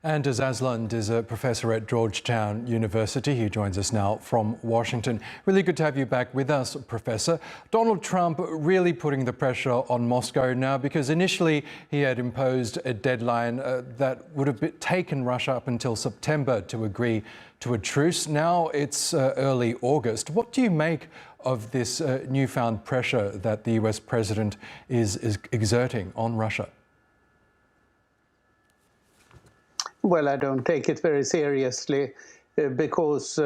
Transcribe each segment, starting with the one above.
Anders Aslund is a professor at Georgetown University. He joins us now from Washington. Really good to have you back with us, Professor. Donald Trump really putting the pressure on Moscow now, because initially he had imposed a deadline that would have taken Russia up until September to agree to a truce. Now it's early August. What do you make of this newfound pressure that the US president is exerting on Russia? Well, I don't take it very seriously because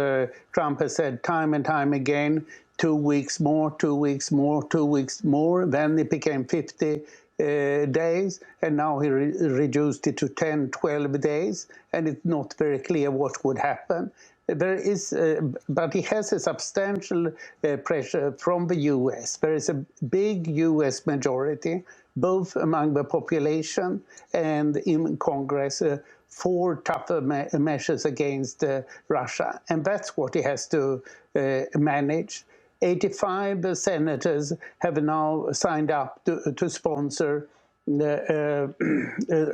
Trump has said time and time again, 2 weeks more, 2 weeks more, 2 weeks more. Then it became 50 days, and now he reduced it to 10, 12 days, and it's not very clear what would happen. There is, but he has a substantial pressure from the US. There is a big US majority, both among the population and in Congress, for tougher measures against Russia. And that's what he has to manage. 85 senators have now signed up to sponsor a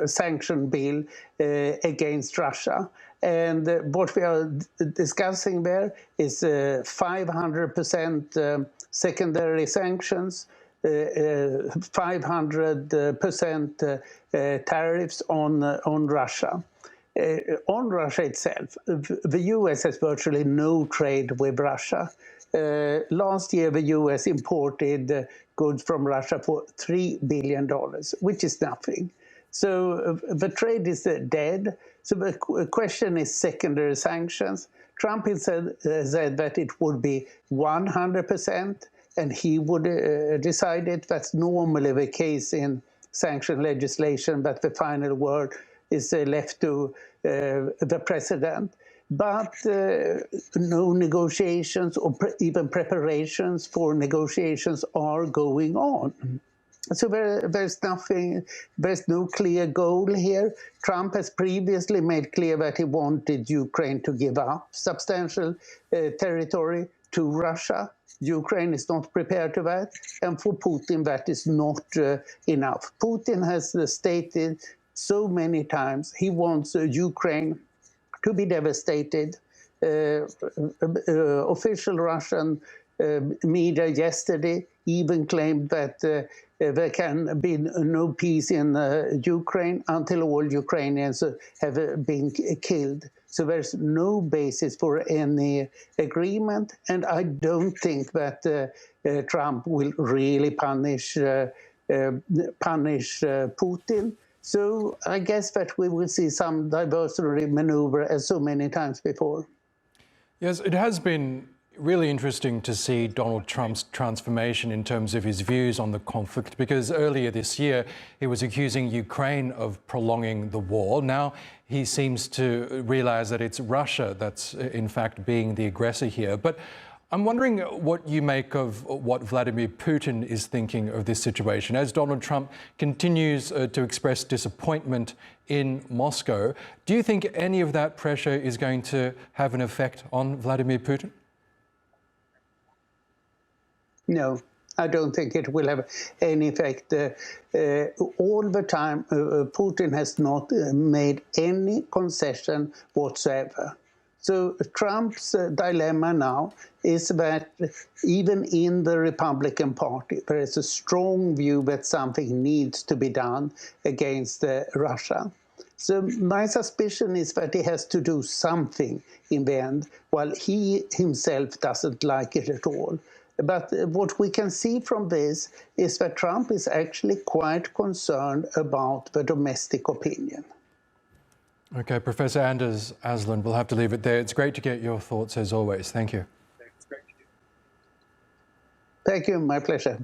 sanction bill against Russia. And what we are discussing there is 500% secondary sanctions, 500% tariffs on Russia. On Russia itself, the US has virtually no trade with Russia. Last year, the US imported goods from Russia for $3 billion, which is nothing. So the trade is dead. So the question is secondary sanctions. Trump said that it would be 100%, and he would decide it. That's normally the case in sanction legislation, but the final word is left to the president. But no negotiations or even preparations for negotiations are going on. So there's no clear goal here. Trump has previously made clear that he wanted Ukraine to give up substantial territory to Russia. Ukraine is not prepared to that, and for Putin that is not enough. Putin has stated so many times he wants Ukraine to be devastated. Official Russian media yesterday even claimed that there can be no peace in Ukraine until all Ukrainians have been killed. So there's no basis for any agreement, and I don't think that Trump will really punish Putin. So I guess that we will see some diversionary maneuver as so many times before. Yes, it has been really interesting to see Donald Trump's transformation in terms of his views on the conflict, because earlier this year he was accusing Ukraine of prolonging the war. Now he seems to realize that it's Russia that's in fact being the aggressor here. But I'm wondering what you make of what Vladimir Putin is thinking of this situation. As Donald Trump continues to express disappointment in Moscow, do you think any of that pressure is going to have an effect on Vladimir Putin? No, I don't think it will have any effect. All the time, Putin has not made any concession whatsoever. So Trump's dilemma now is that even in the Republican Party, there is a strong view that something needs to be done against Russia. So my suspicion is that he has to do something in the end, while he himself doesn't like it at all. But what we can see from this is that Trump is actually quite concerned about the domestic opinion. Okay, Professor Anders Aslund, we'll have to leave it there. It's great to get your thoughts as always. Thank you. Thank you, my pleasure.